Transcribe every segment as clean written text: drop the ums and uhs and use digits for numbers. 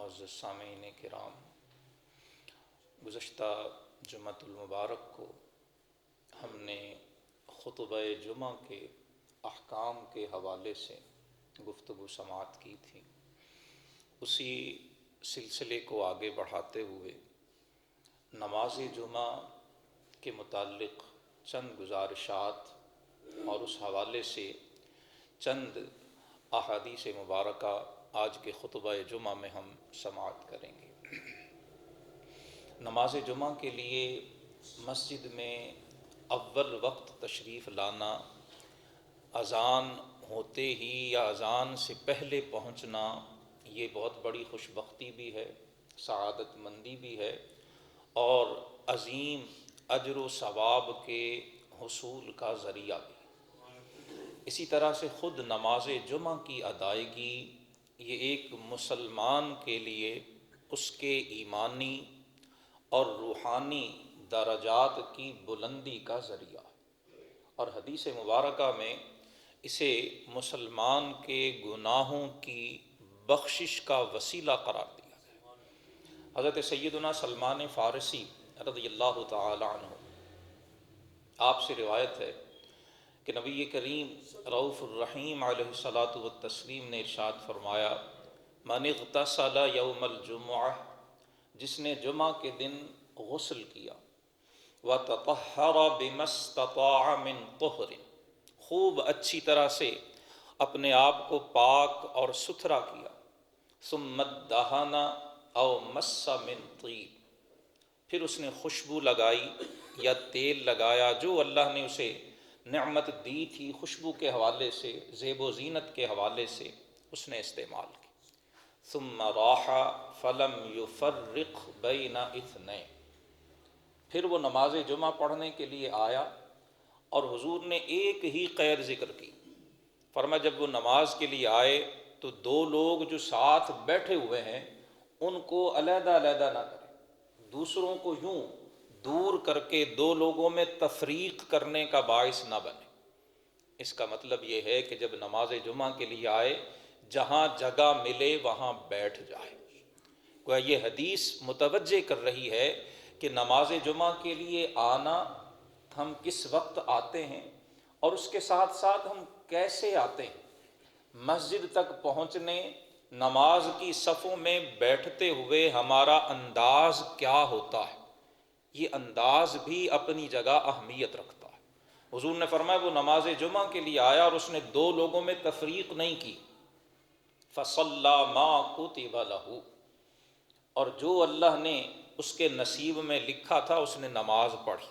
معزز سامعین کرام، گزشتہ جمعۃ المبارک کو ہم نے خطبہ جمعہ کے احکام کے حوالے سے گفتگو سماعت کی تھی۔ اسی سلسلے کو آگے بڑھاتے ہوئے نماز جمعہ کے متعلق چند گزارشات اور اس حوالے سے چند احادیث مبارکہ آج کے خطبہ جمعہ میں ہم سماعت کریں گے۔ نماز جمعہ کے لیے مسجد میں اول وقت تشریف لانا، اذان ہوتے ہی یا اذان سے پہلے پہنچنا، یہ بہت بڑی خوش بختی بھی ہے، سعادت مندی بھی ہے اور عظیم اجر و ثواب کے حصول کا ذریعہ بھی۔ اسی طرح سے خود نماز جمعہ کی ادائیگی یہ ایک مسلمان کے لیے اس کے ایمانی اور روحانی درجات کی بلندی کا ذریعہ ہے، اور حدیث مبارکہ میں اسے مسلمان کے گناہوں کی بخشش کا وسیلہ قرار دیا گیا۔ حضرت سیدنا سلمان فارسی رضی اللہ تعالی عنہ، آپ سے روایت ہے کہ نبی کریم رؤوف الرحیم علیہ الصلاۃ والتسلیم نے ارشاد فرمایا، من اغتسل یوم الجمعہ، جس نے جمعہ کے دن غسل کیا، وتطہر بما استطاع من طہر، خوب اچھی طرح سے اپنے آپ کو پاک اور ستھرا کیا، ثم ادہن او مس من طیب، پھر اس نے خوشبو لگائی یا تیل لگایا جو اللہ نے اسے نعمت دی تھی، خوشبو کے حوالے سے، زیب و زینت کے حوالے سے اس نے استعمال کی، ثم راح فلم یفرق بین اثنین، پھر وہ نماز جمعہ پڑھنے کے لیے آیا اور حضور نے ایک ہی قید ذکر کی۔ فرمایا جب وہ نماز کے لیے آئے تو دو لوگ جو ساتھ بیٹھے ہوئے ہیں ان کو علیحدہ علیحدہ نہ کریں، دوسروں کو یوں دور کر کے دو لوگوں میں تفریق کرنے کا باعث نہ بنے۔ اس کا مطلب یہ ہے کہ جب نماز جمعہ کے لیے آئے، جہاں جگہ ملے وہاں بیٹھ جائے۔ گویا یہ حدیث متوجہ کر رہی ہے کہ نماز جمعہ کے لیے آنا، ہم کس وقت آتے ہیں اور اس کے ساتھ ساتھ ہم کیسے آتے ہیں۔ مسجد تک پہنچنے، نماز کی صفوں میں بیٹھتے ہوئے ہمارا انداز کیا ہوتا ہے، یہ انداز بھی اپنی جگہ اہمیت رکھتا ہے۔ حضور نے فرمایا وہ نماز جمعہ کے لیے آیا اور اس نے دو لوگوں میں تفریق نہیں کی، فصلی ما کتب لہ، اور جو اللہ نے اس کے نصیب میں لکھا تھا اس نے نماز پڑھی۔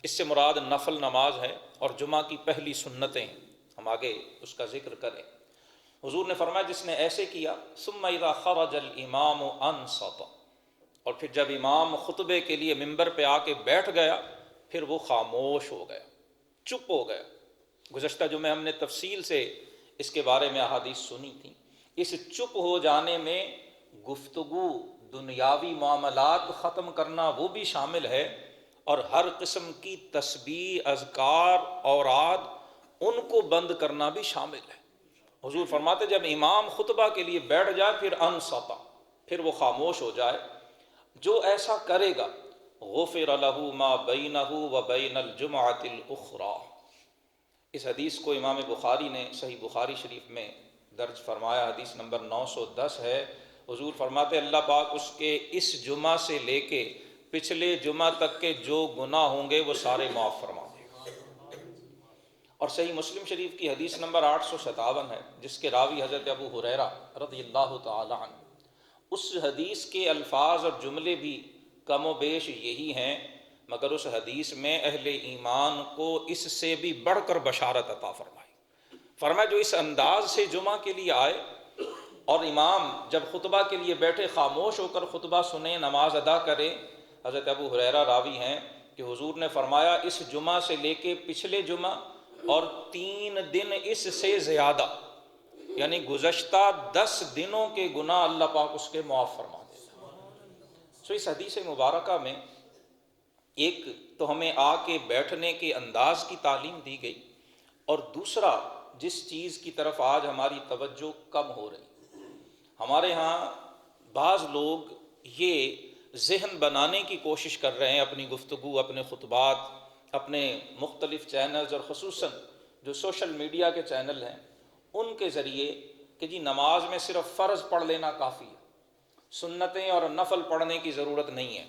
اس سے مراد نفل نماز ہے اور جمعہ کی پہلی سنتیں ہیں، ہم آگے اس کا ذکر کریں۔ حضور نے فرمایا جس نے ایسے کیا، ثم اذا خرج الامام انصت، اور پھر جب امام خطبے کے لیے ممبر پہ آ کے بیٹھ گیا پھر وہ خاموش ہو گیا، چپ ہو گیا۔ گزشتہ جمعے ہم نے تفصیل سے اس کے بارے میں احادیث سنی تھی۔ اس چپ ہو جانے میں گفتگو، دنیاوی معاملات ختم کرنا وہ بھی شامل ہے، اور ہر قسم کی تسبیح، اذکار، اوراد ان کو بند کرنا بھی شامل ہے۔ حضور فرماتے جب امام خطبہ کے لیے بیٹھ جائے پھر انصتا، پھر وہ خاموش ہو جائے، جو ایسا کرے گا غفر لہ ما بینہ و بین الجمعۃ الاخری۔ اس حدیث کو امام بخاری نے صحیح بخاری شریف میں درج فرمایا، حدیث نمبر 910 ہے۔ حضور فرماتے اللہ پاک اس کے اس جمعہ سے لے کے پچھلے جمعہ تک کے جو گناہ ہوں گے وہ سارے معاف فرما دے گا۔ اور صحیح مسلم شریف کی حدیث نمبر 857 ہے جس کے راوی حضرت ابو ہریرہ رضی اللہ تعالی عنہ۔ اس حدیث کے الفاظ اور جملے بھی کم و بیش یہی ہیں، مگر اس حدیث میں اہل ایمان کو اس سے بھی بڑھ کر بشارت عطا فرمائی۔ فرمایا جو اس انداز سے جمعہ کے لیے آئے اور امام جب خطبہ کے لیے بیٹھے خاموش ہو کر خطبہ سنے، نماز ادا کرے۔ حضرت ابو ہریرہ راوی ہیں کہ حضور نے فرمایا اس جمعہ سے لے کے پچھلے جمعہ اور 3 دن اس سے زیادہ، یعنی گزشتہ 10 دنوں کے گناہ اللہ پاک اس کے معاف فرما دیتا ہے۔ سو اس حدیث مبارکہ میں ایک تو ہمیں آ کے بیٹھنے کے انداز کی تعلیم دی گئی، اور دوسرا جس چیز کی طرف آج ہماری توجہ کم ہو رہی، ہمارے ہاں بعض لوگ یہ ذہن بنانے کی کوشش کر رہے ہیں اپنی گفتگو، اپنے خطبات، اپنے مختلف چینلز اور خصوصاً جو سوشل میڈیا کے چینل ہیں ان کے ذریعے کہ جی نماز میں صرف فرض پڑھ لینا کافی ہے، سنتیں اور نفل پڑھنے کی ضرورت نہیں ہے۔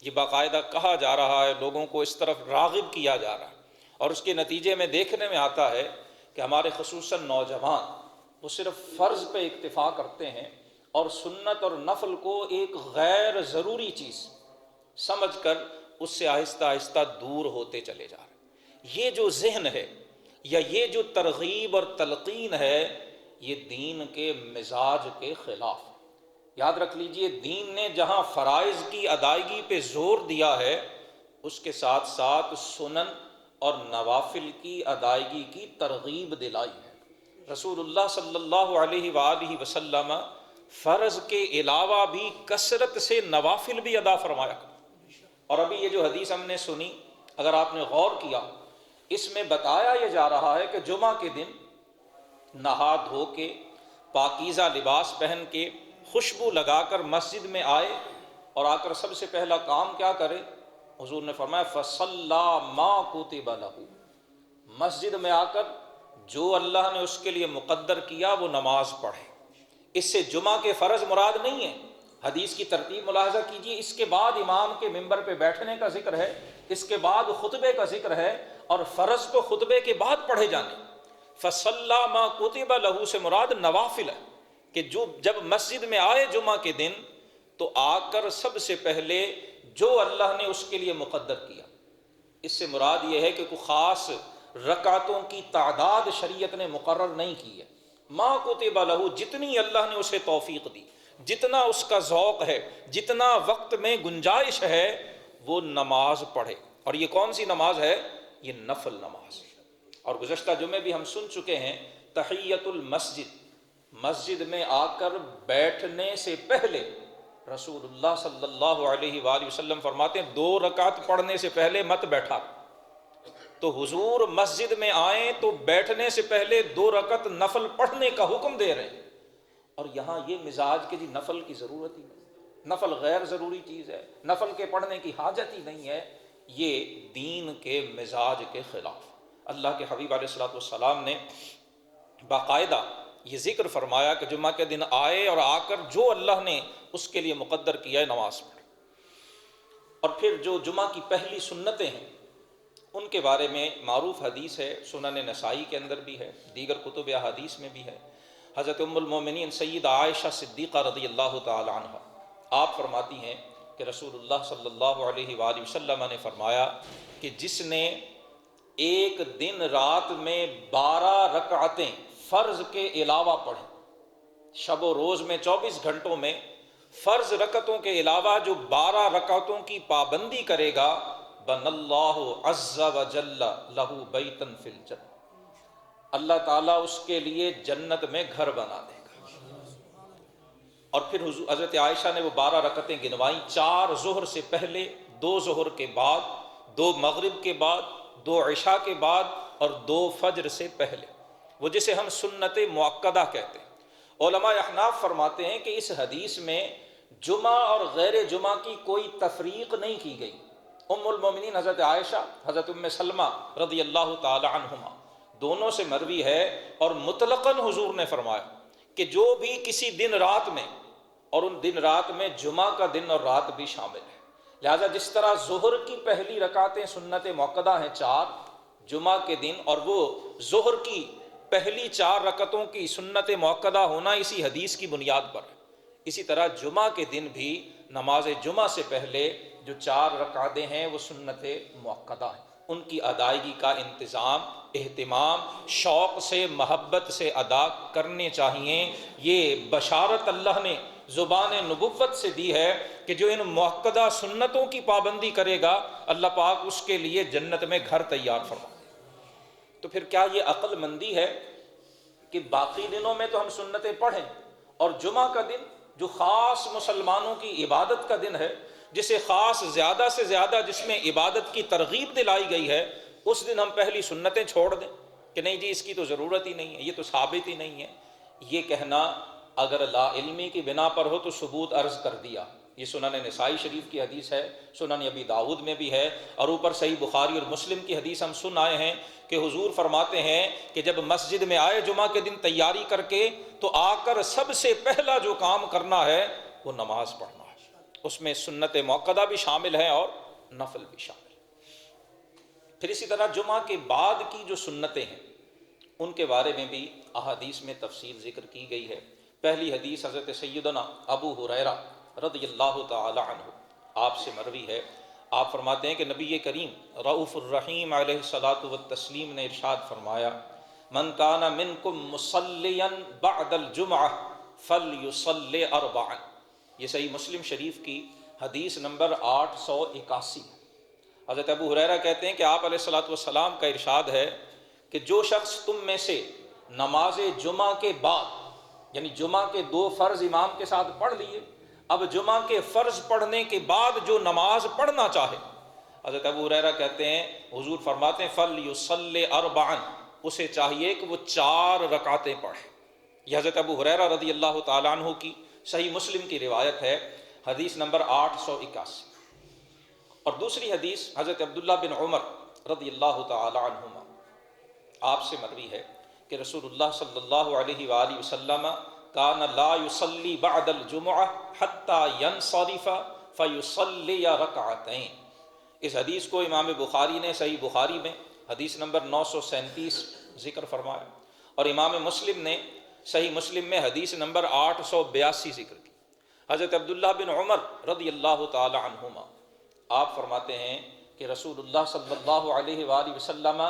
یہ باقاعدہ کہا جا رہا ہے، لوگوں کو اس طرف راغب کیا جا رہا ہے، اور اس کے نتیجے میں دیکھنے میں آتا ہے کہ ہمارے خصوصاً نوجوان وہ صرف فرض پہ اکتفا کرتے ہیں اور سنت اور نفل کو ایک غیر ضروری چیز سمجھ کر اس سے آہستہ آہستہ دور ہوتے چلے جا رہے ہیں۔ یہ جو ذہن ہے یا یہ جو ترغیب اور تلقین ہے یہ دین کے مزاج کے خلاف ہے۔ یاد رکھ لیجئے، دین نے جہاں فرائض کی ادائیگی پہ زور دیا ہے اس کے ساتھ ساتھ سنن اور نوافل کی ادائیگی کی ترغیب دلائی ہے۔ رسول اللہ صلی اللہ علیہ وآلہ وسلم فرض کے علاوہ بھی کثرت سے نوافل بھی ادا فرمایا کرتے۔ اور ابھی یہ جو حدیث ہم نے سنی، اگر آپ نے غور کیا، اس میں بتایا یہ جا رہا ہے کہ جمعہ کے دن نہا دھو کے پاکیزہ لباس پہن کے خوشبو لگا کر مسجد میں آئے اور آ کر سب سے پہلا کام کیا کرے؟ حضور نے فرمایا فَصَلَّى مَا كُتِبَ لَهُ، مسجد میں آ کر جو اللہ نے اس کے لیے مقدر کیا وہ نماز پڑھے۔ اس سے جمعہ کے فرض مراد نہیں ہے، حدیث کی ترتیب ملاحظہ کیجئے، اس کے بعد امام کے منبر پہ بیٹھنے کا ذکر ہے، اس کے بعد خطبے کا ذکر ہے، اور فرض کو خطبے کے بعد پڑھے جانے۔ فَصَلَّى مَا كُتِبَ لَهُ سے مراد نوافل ہے کہ جو جب مسجد میں آئے جمعہ کے دن تو آ کر سب سے پہلے جو اللہ نے اس کے لیے مقدر کیا۔ اس سے مراد یہ ہے کہ کوئی خاص رکعتوں کی تعداد شریعت نے مقرر نہیں کی ہے، ما کتب لہ، جتنی اللہ نے اسے توفیق دی، جتنا اس کا ذوق ہے، جتنا وقت میں گنجائش ہے وہ نماز پڑھے۔ اور یہ کون سی نماز ہے؟ یہ نفل نماز۔ اور گزشتہ جمعے بھی ہم سن چکے ہیں تحیۃ المسجد، مسجد میں آ کر بیٹھنے سے پہلے رسول اللہ صلی اللہ علیہ وآلہ وسلم فرماتے ہیں 2 رکعت پڑھنے سے پہلے مت بیٹھا۔ تو حضور مسجد میں آئیں تو بیٹھنے سے پہلے 2 رکعت نفل پڑھنے کا حکم دے رہے ہیں، اور یہاں یہ مزاج کہ جی نفل کی ضرورت ہی نہیں، نفل غیر ضروری چیز ہے، نفل کے پڑھنے کی حاجت ہی نہیں ہے، یہ دین کے مزاج کے خلاف۔ اللہ کے حبیب علیہ الصلوۃ والسلام نے باقاعدہ یہ ذکر فرمایا کہ جمعہ کے دن آئے اور آ کر جو اللہ نے اس کے لیے مقدر کیا ہے نماز پڑھے۔ اور پھر جو جمعہ کی پہلی سنتیں ہیں ان کے بارے میں معروف حدیث ہے، سنن نسائی کے اندر بھی ہے، دیگر کتب احادیث میں بھی ہے۔ حضرت ام المومنین سیدہ عائشہ صدیقہ رضی اللہ تعالی عنہ آپ فرماتی ہیں کہ رسول اللہ صلی اللہ علیہ وآلہ وسلم نے فرمایا کہ جس نے ایک دن رات میں 12 رکعتیں فرض کے علاوہ پڑھیں، شب و روز میں 24 گھنٹوں میں فرض رکعتوں کے علاوہ جو 12 رکعتوں کی پابندی کرے گا، بن اللہ عز وجل لہ بیتا فی الجنہ، اللہ تعالیٰ اس کے لیے جنت میں گھر بنا دے گا۔ اور پھر حضرت عائشہ نے وہ 12 رکعتیں گنوائیں، 4 ظہر سے پہلے، 2 ظہر کے بعد، 2 مغرب کے بعد، 2 عشاء کے بعد اور 2 فجر سے پہلے، وہ جسے ہم سنت مؤکدہ کہتے ہیں۔ علماء احناف فرماتے ہیں کہ اس حدیث میں جمعہ اور غیر جمعہ کی کوئی تفریق نہیں کی گئی۔ ام المومنین حضرت عائشہ، حضرت ام سلمہ رضی اللہ تعالی عنہما دونوں سے مروی ہے، اور مطلقاً حضور نے فرمایا کہ جو بھی کسی دن رات میں، اور ان دن رات میں جمعہ کا دن اور رات بھی شامل ہے، لہذا جس طرح ظہر کی پہلی رکعتیں سنت مؤکدہ ہیں 4 جمعہ کے دن، اور وہ ظہر کی پہلی 4 رکعتوں کی سنت مؤکدہ ہونا اسی حدیث کی بنیاد پر ہے، اسی طرح جمعہ کے دن بھی نماز جمعہ سے پہلے جو 4 رکعتیں ہیں وہ سنت مؤکدہ ہیں، ان کی ادائیگی کا انتظام، اہتمام، شوق سے، محبت سے ادا کرنے چاہیے۔ یہ بشارت اللہ نے زبان نبوت سے دی ہے کہ جو ان مؤکدہ سنتوں کی پابندی کرے گا اللہ پاک اس کے لیے جنت میں گھر تیار فرما۔ تو پھر کیا یہ عقل مندی ہے کہ باقی دنوں میں تو ہم سنتیں پڑھیں، اور جمعہ کا دن جو خاص مسلمانوں کی عبادت کا دن ہے، جسے خاص زیادہ سے زیادہ جس میں عبادت کی ترغیب دلائی گئی ہے، اس دن ہم پہلی سنتیں چھوڑ دیں کہ نہیں جی اس کی تو ضرورت ہی نہیں ہے، یہ تو ثابت ہی نہیں ہے؟ یہ کہنا اگر لا علمی کی بنا پر ہو تو ثبوت عرض کر دیا۔ یہ سنن نسائی شریف کی حدیث ہے، سنن ابی داؤد میں بھی ہے، اور اوپر صحیح بخاری اور مسلم کی حدیث ہم سن آئے ہیں کہ حضور فرماتے ہیں کہ جب مسجد میں آئے جمعہ کے دن تیاری کر کے تو آ کر سب سے پہلا جو کام کرنا ہے وہ نماز پڑھنا ہے۔ اس میں سنت موقدہ بھی شامل ہے اور نفل بھی شامل ہے۔ پھر اسی طرح جمعہ کے بعد کی جو سنتیں ہیں ان کے بارے میں بھی احادیث میں تفصیل ذکر کی گئی ہے۔ پہلی حدیث حضرت سیدنا ابو ہریرہ رضی اللہ تعالی عنہ آپ سے مروی ہے، آپ فرماتے ہیں کہ نبی کریم رؤوف الرحیم علیہ الصلاۃ والتسلیم نے ارشاد فرمایا، من کان منکم مصلیا بعد الجمعہ فلیصلی اربعا۔ یہ صحیح مسلم شریف کی حدیث نمبر 881 ہے۔ حضرت ابو ہریرہ کہتے ہیں کہ آپ علیہ الصلاۃ والسلام کا ارشاد ہے کہ جو شخص تم میں سے نماز جمعہ کے بعد، یعنی جمعہ کے 2 فرض امام کے ساتھ پڑھ لیے، اب جمعہ کے فرض پڑھنے کے بعد جو نماز پڑھنا چاہے، حضرت ابو ہریرہ کہتے ہیں حضور فرماتے ہیں فلیصلی اربعا، اسے چاہیے کہ وہ 4 رکعتیں پڑھے۔ یہ حضرت ابو ہریرہ رضی اللہ تعالیٰ عنہ کی صحیح مسلم کی روایت ہے، حدیث نمبر 881۔ اور دوسری حدیث حضرت عبداللہ بن عمر رضی اللہ تعالی عنہما آپ سے مروی ہے کہ رسول اللہ صلی اللہ علیہ وآلہ وسلم کان لا یصلی بعد الجمعہ حتی ینصرف فیصلی رکعتین۔ اس حدیث کو امام بخاری نے صحیح بخاری میں حدیث نمبر 937 ذکر فرمایا، اور امام مسلم نے صحیح مسلم میں حدیث نمبر 882 ذکر کی۔ حضرت عبداللہ بن عمر رضی اللہ تعالی عنہما آپ فرماتے ہیں کہ رسول اللہ صلی اللہ علیہ وآلہ وسلم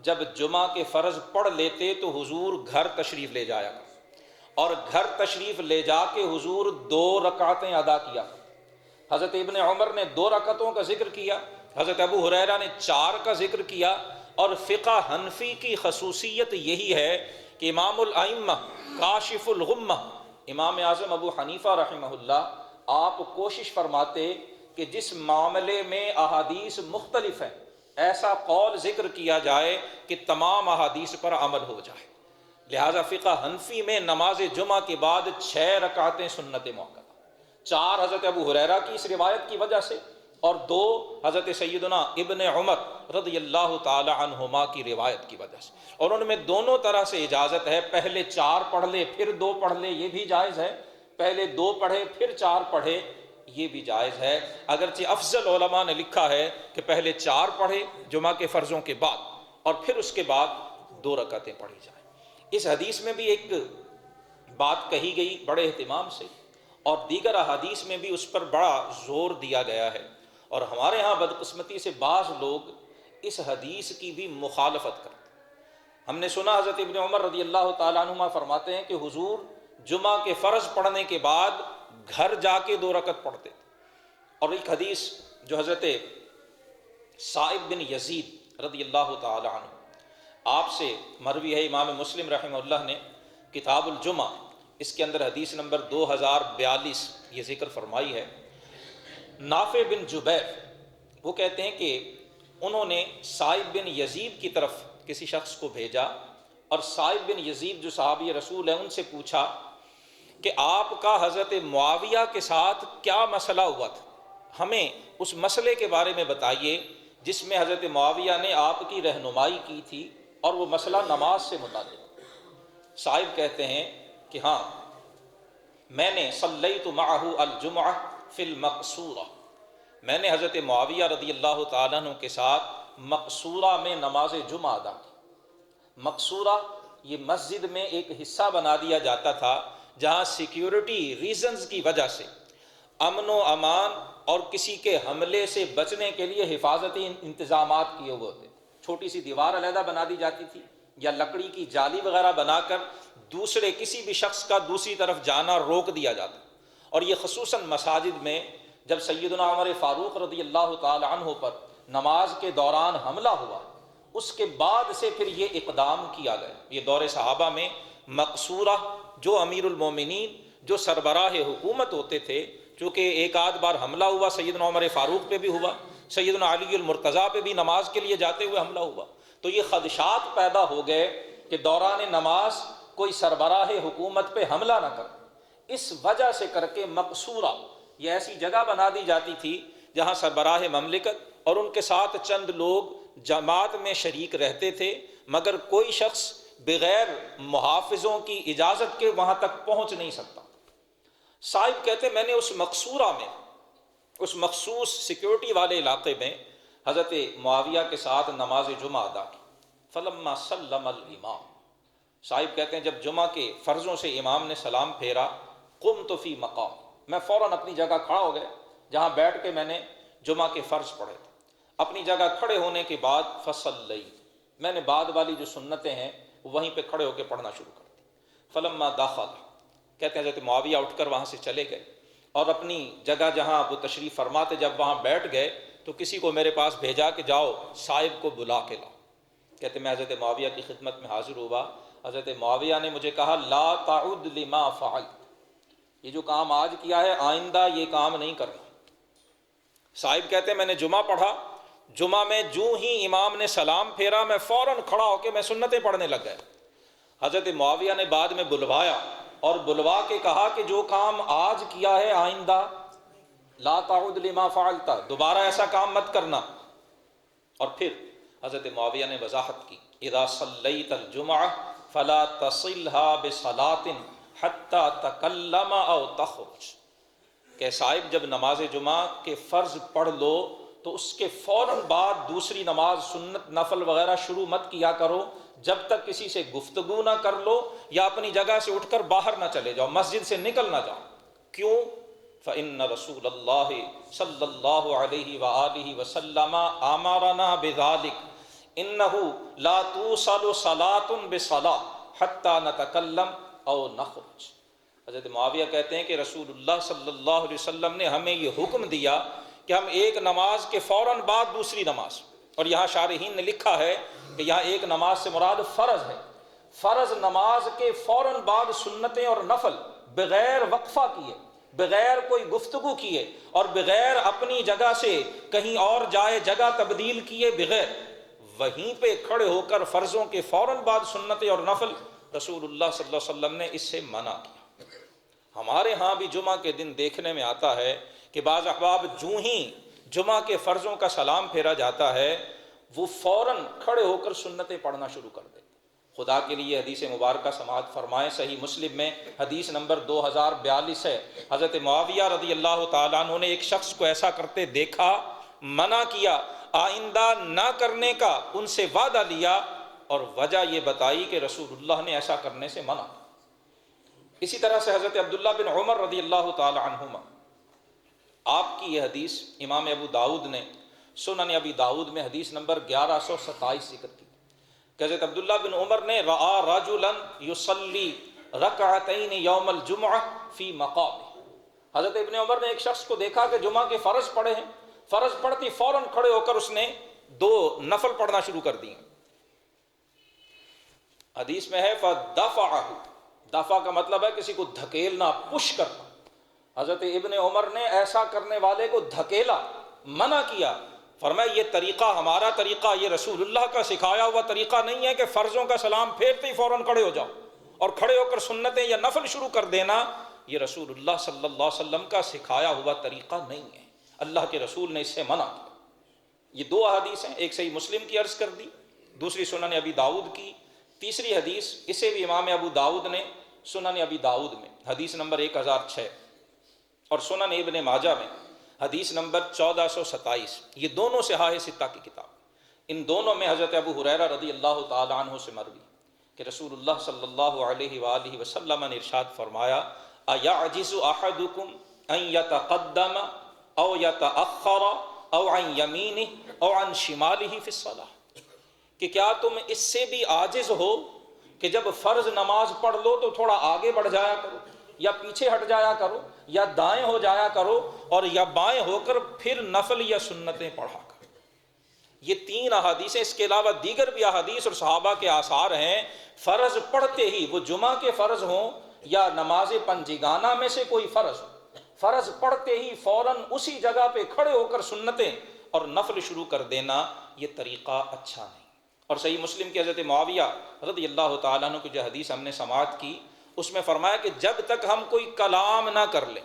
جب جمعہ کے فرض پڑھ لیتے تو حضور گھر تشریف لے جایا کرتے، اور گھر تشریف لے جا کے حضور 2 رکعتیں ادا کیا کرتے۔ حضرت ابن عمر نے 2 رکعتوں کا ذکر کیا، حضرت ابو ہریرہ نے 4 کا ذکر کیا، اور فقہ حنفی کی خصوصیت یہی ہے کہ امام الائمہ کاشف الغمہ امام اعظم ابو حنیفہ رحمہ اللہ آپ کوشش فرماتے کہ جس معاملے میں احادیث مختلف ہیں ایسا قول ذکر کیا جائے کہ تمام احادیث پر عمل ہو جائے۔ لہذا فقہ حنفی میں نماز جمعہ کے بعد 6 رکعتیں سنت موقدہ، 4 حضرت ابو ہریرہ کی اس روایت کی وجہ سے، اور 2 حضرت سیدنا ابن عمر رضی اللہ تعالی عنہما کی روایت کی وجہ سے۔ اور ان میں دونوں طرح سے اجازت ہے، پہلے 4 پڑھ لے پھر 2 پڑھ لے، یہ بھی جائز ہے، پہلے 2 پڑھے پھر 4 پڑھے، یہ بھی جائز ہے۔ اگرچہ افضل علماء نے لکھا ہے کہ پہلے 4 پڑھے جمعہ کے فرضوں کے بعد، اور پھر اس کے بعد 2 رکعتیں پڑھی جائیں۔ اس حدیث میں بھی ایک بات کہی گئی بڑے اہتمام سے، اور دیگر احادیث میں بھی اس پر بڑا زور دیا گیا ہے، اور ہمارے ہاں بدقسمتی سے بعض لوگ اس حدیث کی بھی مخالفت کرتے ہیں۔ ہم نے سنا حضرت ابن عمر رضی اللہ تعالیٰ عنہما فرماتے ہیں کہ حضور جمعہ کے فرض پڑھنے کے بعد گھر جا کے 2 رکعت پڑھتے تھے۔ اور ایک حدیث جو حضرت صائب بن یزید رضی اللہ تعالی عنہ آپ سے مروی ہے، امام مسلم رحمہ اللہ نے کتاب الجمعہ اس کے اندر حدیث نمبر 2042 یہ ذکر فرمائی ہے۔ نافع بن جبیر وہ کہتے ہیں کہ انہوں نے صائب بن یزید کی طرف کسی شخص کو بھیجا، اور صائب بن یزید جو صحابی رسول ہیں ان سے پوچھا کہ آپ کا حضرت معاویہ کے ساتھ کیا مسئلہ ہوا تھا، ہمیں اس مسئلے کے بارے میں بتائیے جس میں حضرت معاویہ نے آپ کی رہنمائی کی تھی، اور وہ مسئلہ نماز سے متعلق۔ صاحب کہتے ہیں کہ ہاں، میں نے صلیت معہ الجمعہ فی المقصورہ، میں نے حضرت معاویہ رضی اللہ تعالیٰ عنہ کے ساتھ مقصورہ میں نماز جمعہ ادا کی۔ مقصورہ یہ مسجد میں ایک حصہ بنا دیا جاتا تھا جہاں سیکیورٹی ریزنز کی وجہ سے امن و امان اور کسی کے حملے سے بچنے کے لیے حفاظتی انتظامات کیے ہوئے ہوتے، چھوٹی سی دیوار علیحدہ بنا دی جاتی تھی، یا لکڑی کی جالی وغیرہ بنا کر دوسرے کسی بھی شخص کا دوسری طرف جانا روک دیا جاتا۔ اور یہ خصوصاً مساجد میں جب سیدنا عمر فاروق رضی اللہ تعالی عنہ پر نماز کے دوران حملہ ہوا، اس کے بعد سے پھر یہ اقدام کیا گیا۔ یہ دور صحابہ میں مقصورہ جو امیر المومنین جو سربراہ حکومت ہوتے تھے، چونکہ ایک آدھ بار حملہ ہوا، سیدنا عمر فاروق پہ بھی ہوا، سیدنا علی المرتضیٰ پہ بھی نماز کے لیے جاتے ہوئے حملہ ہوا، تو یہ خدشات پیدا ہو گئے کہ دوران نماز کوئی سربراہ حکومت پہ حملہ نہ کرے۔ اس وجہ سے کر کے مقصورہ، یہ ایسی جگہ بنا دی جاتی تھی جہاں سربراہ مملکت اور ان کے ساتھ چند لوگ جماعت میں شریک رہتے تھے، مگر کوئی شخص بغیر محافظوں کی اجازت کے وہاں تک پہنچ نہیں سکتا۔ صاحب کہتے میں نے اس مقصورہ میں، اس مخصوص سیکیورٹی والے علاقے میں حضرت معاویہ کے ساتھ نماز جمعہ ادا کی۔ فلما سلم الامام، صاحب کہتے ہیں جب جمعہ کے فرضوں سے امام نے سلام پھیرا، قمت فی مقام، میں فوراً اپنی جگہ کھڑا ہو گیا جہاں بیٹھ کے میں نے جمعہ کے فرض پڑھے تھے۔ اپنی جگہ کھڑے ہونے کے بعد فصلیت، میں نے بعد والی جو سنتیں ہیں وہیں پہ کھڑے ہو کے پڑھنا شروع کر دی۔ فلما دخل، کہتے ہیں حضرت معاویہ اٹھ کر وہاں سے چلے گئے اور اپنی جگہ جہاں وہ تشریف فرما تھے جب وہاں بیٹھ گئے تو کسی کو میرے پاس بھیجا کہ جاؤ صاحب کو بلا کے لاؤ۔ کہتے میں حضرت معاویہ کی خدمت میں حاضر ہوا، حضرت معاویہ نے مجھے کہا لا تعد لما فعلت، یہ جو کام آج کیا ہے آئندہ یہ کام نہیں کرنا۔ صاحب کہتے ہیں میں نے جمعہ پڑھا، جمعہ میں جو ہی امام نے سلام پھیرا میں فوراً کھڑا ہو کے میں سنتیں پڑھنے لگ گیا۔ حضرت معاویہ نے بعد میں بلوایا اور بلوا کے کہا کہ جو کام آج کیا ہے آئندہ لا تعود لما فعلت، دوبارہ ایسا کام مت کرنا۔ اور پھر حضرت معاویہ نے وضاحت کی اذا صلیت الجمعہ فلا تصلها بصلاة حتى تکلم او تخرج، کہ صاحب جب نماز جمعہ کے فرض پڑھ لو تو اس کے فوراً بعد دوسری نماز سنت نفل وغیرہ شروع مت کیا کرو جب تک کسی سے گفتگو نہ کر لو یا اپنی جگہ سے اٹھ کر باہر نہ چلے جاؤ، مسجد سے نکل نہ جاؤ۔ کیوں؟ فإن رسول اللہ صلی اللہ علیہ وآلہ وسلم امرنا بذلک انہ لا توصل صلاة بصلاة حتی نتکلم او نخرج۔ حضرت معاویہ کہتے ہیں کہ رسول اللہ صلی اللہ علیہ وسلم نے ہمیں یہ حکم دیا کہ ہم ایک نماز کے فوراً بعد دوسری نماز، اور یہاں شارحین نے لکھا ہے کہ یہاں ایک نماز سے مراد فرض ہے، فرض نماز کے فوراً بعد سنتیں اور نفل بغیر وقفہ کیے، بغیر کوئی گفتگو کیے اور بغیر اپنی جگہ سے کہیں اور جائے جگہ تبدیل کیے بغیر وہیں پہ کھڑے ہو کر فرضوں کے فوراً بعد سنتیں اور نفل، رسول اللہ صلی اللہ علیہ وسلم نے اس سے منع کیا۔ ہمارے ہاں بھی جمعہ کے دن دیکھنے میں آتا ہے کہ بعض احباب جو ہی جمعہ کے فرضوں کا سلام پھیرا جاتا ہے وہ فوراً کھڑے ہو کر سنتیں پڑھنا شروع کر دیتے۔ خدا کے لیے حدیث مبارکہ سماعت فرمائیں، صحیح مسلم میں حدیث نمبر 2042 ہے، حضرت معاویہ رضی اللہ تعالیٰ عنہ نے ایک شخص کو ایسا کرتے دیکھا، منع کیا، آئندہ نہ کرنے کا ان سے وعدہ لیا اور وجہ یہ بتائی کہ رسول اللہ نے ایسا کرنے سے منع۔ اسی طرح سے حضرت عبداللہ بن عمر رضی اللہ تعالی عنہما، آپ کی یہ حدیث امام ابو داؤد نے سنن ابی داؤد میں حدیث نمبر 1127 ذکر کی کہ حضرت عبداللہ بن عمر نے رأى رجلا يصلي رکعتین یوم الجمعہ فی مقام، حضرت ابن عمر نے ایک شخص کو دیکھا کہ جمعہ کے فرض پڑھے ہیں، فرض پڑھتی فوراً کھڑے ہو کر اس نے 2 نفل پڑھنا شروع کر دیے۔ حدیث میں ہے فدفعہ، دفع کا مطلب ہے کسی کو دھکیلنا، پش کرنا۔ حضرت ابن عمر نے ایسا کرنے والے کو دھکیلا، منع کیا، فرمایا یہ طریقہ ہمارا طریقہ، یہ رسول اللہ کا سکھایا ہوا طریقہ نہیں ہے کہ فرضوں کا سلام پھیرتے ہی فوراً کھڑے ہو جاؤ اور کھڑے ہو کر سنتیں یا نفل شروع کر دینا، یہ رسول اللہ صلی اللہ علیہ وسلم کا سکھایا ہوا طریقہ نہیں ہے، اللہ کے رسول نے اس سے منع کیا۔ یہ 2 احادیث ہیں، ایک صحیح مسلم کی عرض کر دی، دوسری سنن ابی داؤد کی، تیسری حدیث اسے بھی امام ابو داؤد نے سنن ابی داؤد میں حدیث نمبر 1006 اور سنن ابن ماجہ میں حدیث نمبر 1427، یہ دونوں صحاح ستہ کی کتاب، ان دونوں میں حضرت ابو ہریرہ رضی اللہ تعالی عنہ سے مروی کہ رسول اللہ صلی اللہ علیہ وآلہ وسلم نے ارشاد فرمایا اَيَعْجِزُ أَحَدُكُمْ أَن يَتَقَدَّمَ أَوْ يَتَأَخَّرَ أَوْ عَنْ يَمِينِهِ أَوْ عَنْ شِمَالِهِ فِي الصَّلَاةِ، کہ کیا تم اس سے بھی عاجز ہو کہ جب فرض نماز پڑھ لو تو تھوڑا آگے بڑھ جایا کرو یا پیچھے ہٹ جایا کرو یا دائیں ہو جایا کرو اور یا بائیں ہو کر پھر نفل یا سنتیں پڑھا کرو۔ یہ 3 احادیث، اس کے علاوہ دیگر بھی احادیث اور صحابہ کے آثار ہیں، فرض پڑھتے ہی، وہ جمعہ کے فرض ہوں یا نماز پنجگانہ میں سے کوئی فرض ہو، فرض پڑھتے ہی فوراً اسی جگہ پہ کھڑے ہو کر سنتیں اور نفل شروع کر دینا، یہ طریقہ اچھا نہیں۔ اور صحیح مسلم کی حضرت معاویہ رضی اللہ تعالیٰ عنہ کی جو حدیث ہم نے سماعت کی، اس میں فرمایا کہ جب تک ہم کوئی کلام نہ کر لیں،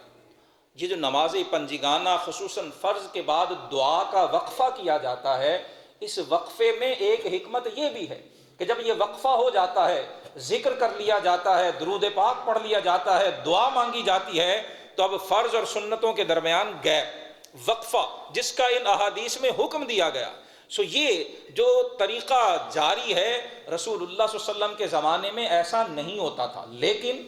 یہ جو نماز پنجگانہ خصوصاً فرض کے بعد دعا کا وقفہ کیا جاتا ہے، اس وقفے میں ایک حکمت یہ بھی ہے کہ جب یہ وقفہ ہو جاتا ہے، ذکر کر لیا جاتا ہے، درود پاک پڑھ لیا جاتا ہے، دعا مانگی جاتی ہے، تو اب فرض اور سنتوں کے درمیان گیپ، وقفہ، جس کا ان احادیث میں حکم دیا گیا۔ سو یہ جو طریقہ جاری ہے، رسول اللہ صلی اللہ علیہ وسلم کے زمانے میں ایسا نہیں ہوتا تھا، لیکن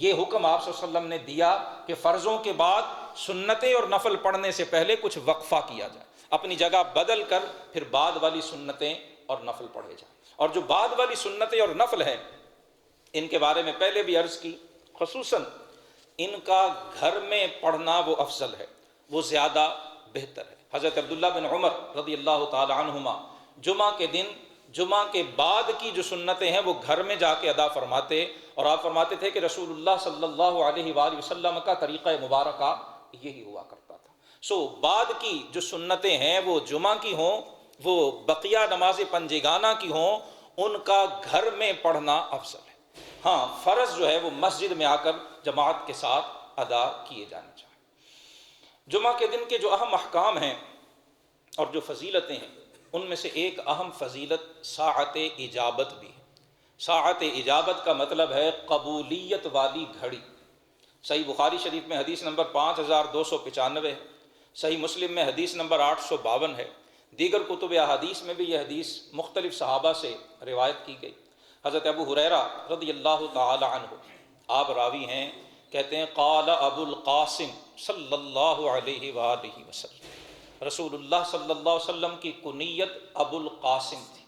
یہ حکم آپ صلی اللہ علیہ وسلم نے دیا کہ فرضوں کے بعد سنتیں اور نفل پڑھنے سے پہلے کچھ وقفہ کیا جائے، اپنی جگہ بدل کر پھر بعد والی سنتیں اور نفل پڑھے جائیں۔ اور جو بعد والی سنتیں اور نفل ہیں، ان کے بارے میں پہلے بھی عرض کی، خصوصاً ان کا گھر میں پڑھنا وہ افضل ہے، وہ زیادہ بہتر ہے۔ حضرت عبداللہ بن عمر رضی اللہ تعالی عنہما جمعہ کے دن جمعہ کے بعد کی جو سنتیں ہیں وہ گھر میں جا کے ادا فرماتے، اور آپ فرماتے تھے کہ رسول اللہ صلی اللہ علیہ وآلہ وسلم کا طریقہ مبارکہ یہی ہوا کرتا تھا۔ سو بعد کی جو سنتیں ہیں وہ جمعہ کی ہوں، وہ بقیہ نماز پنجگانہ کی ہوں، ان کا گھر میں پڑھنا افضل ہے۔ ہاں، فرض جو ہے وہ مسجد میں آ کر جماعت کے ساتھ ادا کیے جانے چاہیے۔ جمعہ کے دن کے جو اہم احکام ہیں اور جو فضیلتیں ہیں، ان میں سے ایک اہم فضیلت ساعت اجابت بھی ہے۔ ساعت اجابت کا مطلب ہے قبولیت والی گھڑی۔ صحیح بخاری شریف میں حدیث نمبر 5295 ہے، صحیح مسلم میں حدیث نمبر 852 ہے، دیگر کتب احادیث میں بھی یہ حدیث مختلف صحابہ سے روایت کی گئی۔ حضرت ابو ہریرہ رضی اللہ تعالی عنہ، آپ راوی ہیں، کہتے ہیں قال ابو القاسم صلی اللہ علیہ وآلہ وسلم، رسول اللہ صلی اللہ علیہ وسلم کی کنیت ابو القاسم تھی۔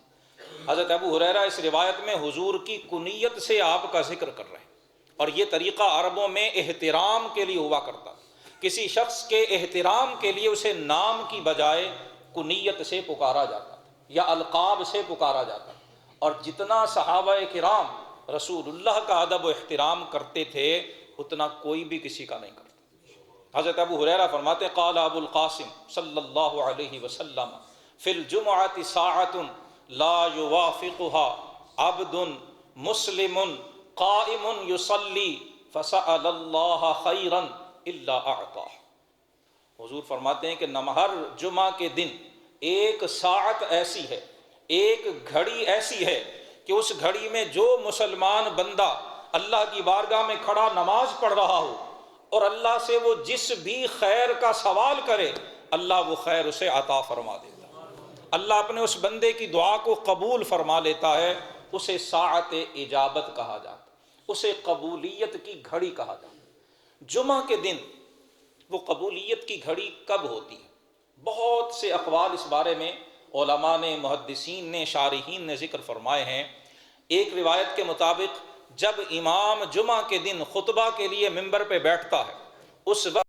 حضرت ابو ہریرہ اس روایت میں حضور کی کنیت سے آپ کا ذکر کر رہے ہیں، اور یہ طریقہ عربوں میں احترام کے لیے ہوا کرتا تھا۔ کسی شخص کے احترام کے لیے اسے نام کی بجائے کنیت سے پکارا جاتا تھا یا القاب سے پکارا جاتا تھا، اور جتنا صحابہ کرام رسول اللہ کا ادب و احترام کرتے تھے اتنا کوئی بھی کسی کا نہیں کرتا۔ حضرت ابو ہریرہ فرماتے ہیں قال ابو القاسم صلی اللہ علیہ وسلم فی الجمعۃ ساعۃ لا یوافقها عبد مسلم قائم یصلی فسأل اللہ خیرا الا اعطاہ۔ حضور فرماتے ہیں کہ ہر جمعہ کے دن ایک ساعت ایسی ہے، ایک گھڑی ایسی ہے کہ اس گھڑی میں جو مسلمان بندہ اللہ کی بارگاہ میں کھڑا نماز پڑھ رہا ہو اور اللہ سے وہ جس بھی خیر کا سوال کرے، اللہ وہ خیر اسے عطا فرما دیتا ہے، اللہ اپنے اس بندے کی دعا کو قبول فرما لیتا ہے۔ اسے ساعت اجابت کہا جاتا ہے، اسے قبولیت کی گھڑی کہا جاتا ہے۔ جمعہ کے دن وہ قبولیت کی گھڑی کب ہوتی ہے؟ بہت سے اقوال اس بارے میں علماء نے، محدثین نے، شارحین نے ذکر فرمائے ہیں۔ ایک روایت کے مطابق جب امام جمعہ کے دن خطبہ کے لیے ممبر پہ بیٹھتا ہے، اس وقت